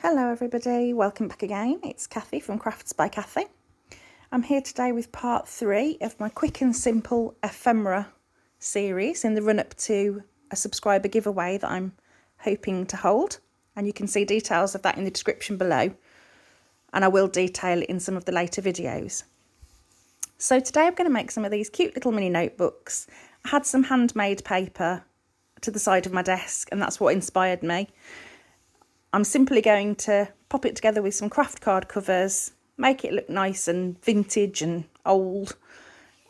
Hello everybody, welcome back again. It's Kathy from Crafts by Kathy. I'm here today with part 3 of my quick and simple ephemera series in the run-up to a subscriber giveaway that I'm hoping to hold, and you can see details of that in the description below, and I will detail it in some of the later videos. So today I'm going to make some of these cute little mini notebooks. I had some handmade paper to the side of my desk and that's what inspired me. I'm simply going to pop it together with some craft card covers, make it look nice and vintage and old,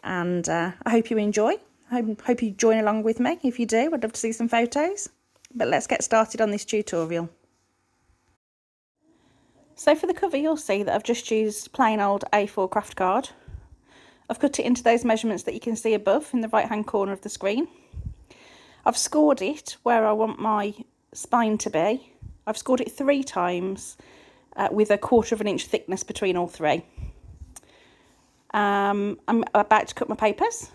and I hope you enjoy. I hope you join along with me. If you do, I'd love to see some photos. But let's get started on this tutorial. So for the cover, you'll see that I've just used plain old A4 craft card. I've cut it into those measurements that you can see above in the right hand corner of the screen. I've scored it where I want my spine to be. I've scored it 3 times with a 1/4 of an inch thickness between all 3. I'm about to cut my papers,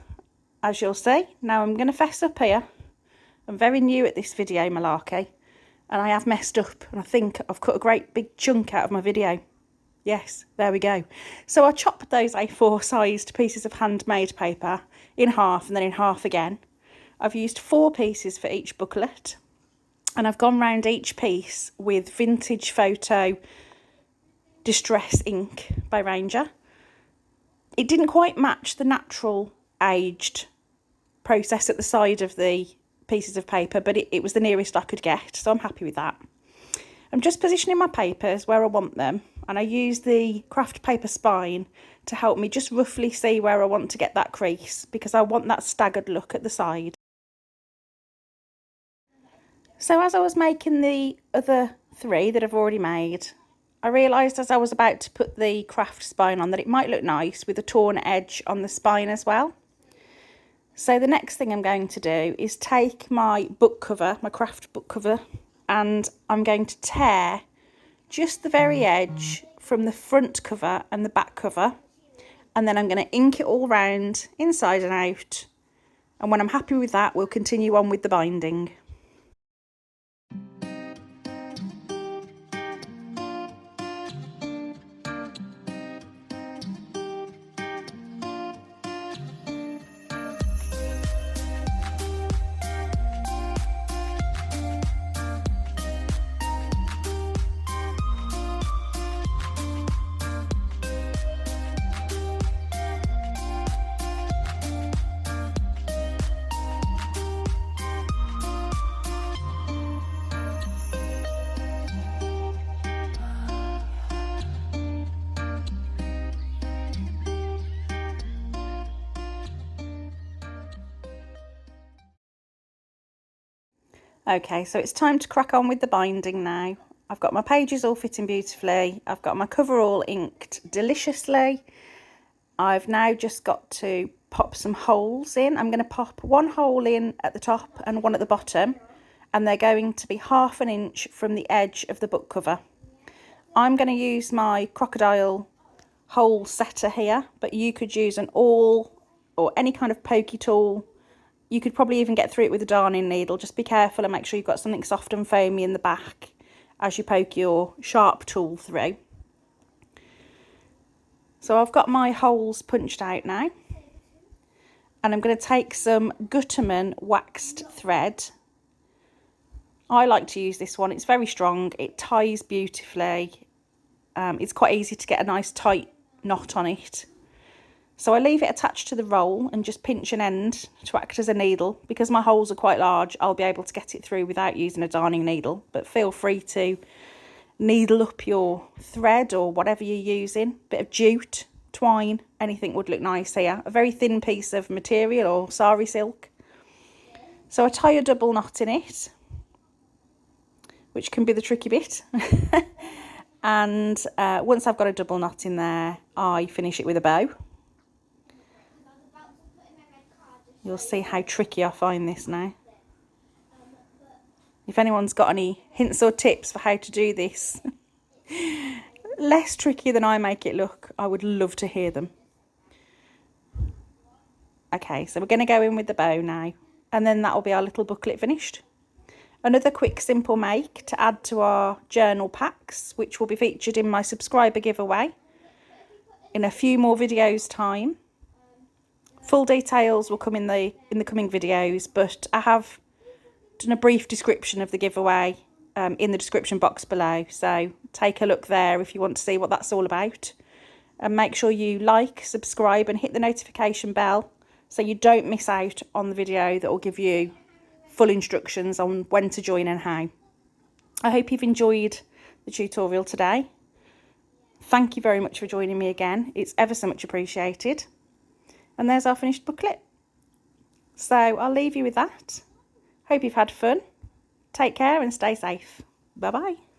as you'll see. Now I'm going to fess up here. I'm very new at this video malarkey, and I have messed up, and I think I've cut a great big chunk out of my video. Yes, there we go. So I chopped those A4 sized pieces of handmade paper in half and then in half again. I've used 4 pieces for each booklet. And I've gone round each piece with Vintage Photo Distress ink by Ranger. It didn't quite match the natural aged process at the side of the pieces of paper, but it was the nearest I could get, so I'm happy with that. I'm just positioning my papers where I want them, and I use the craft paper spine to help me just roughly see where I want to get that crease, because I want that staggered look at the side. So as I was making the other 3 that I've already made, I realised as I was about to put the craft spine on that it might look nice with a torn edge on the spine as well. So the next thing I'm going to do is take my book cover, my craft book cover, and I'm going to tear just the very edge from the front cover and the back cover, and then I'm going to ink it all round inside and out, and when I'm happy with that, we'll continue on with the binding. Okay, so it's time to crack on with the binding now. I've got my pages all fitting beautifully. I've got my cover all inked deliciously. I've now just got to pop some holes in. I'm going to pop 1 hole in at the top and 1 at the bottom, and they're going to be 1/2 inch from the edge of the book cover. I'm going to use my crocodile hole setter here, but you could use an awl or any kind of pokey tool. You could probably even get through it with a darning needle. Just be careful and make sure you've got something soft and foamy in the back as you poke your sharp tool through. So I've got my holes punched out now, and I'm going to take some Gutermann waxed thread. I like to use this one. It's very strong. It ties beautifully. It's quite easy to get a nice tight knot on it. So I leave it attached to the roll and just pinch an end to act as a needle. Because my holes are quite large, I'll be able to get it through without using a darning needle. But feel free to needle up your thread or whatever you're using. Bit of jute, twine, anything would look nice here. A very thin piece of material or sari silk. So I tie a double knot in it, which can be the tricky bit. And once I've got a double knot in there, I finish it with a bow. You'll see how tricky I find this now. If anyone's got any hints or tips for how to do this less tricky than I make it look, I would love to hear them. Okay, so we're going to go in with the bow now, and then that will be our little booklet finished. Another quick simple make to add to our journal packs, which will be featured in my subscriber giveaway in a few more videos time. Full details will come in the coming videos, but I have done a brief description of the giveaway in the description box below, so take a look there if you want to see what that's all about. And make sure you like, subscribe and hit the notification bell so you don't miss out on the video that will give you full instructions on when to join and how. I hope you've enjoyed the tutorial today. Thank you very much for joining me again. It's ever so much appreciated. And there's our finished booklet. So I'll leave you with that. Hope you've had fun. Take care and stay safe. Bye bye.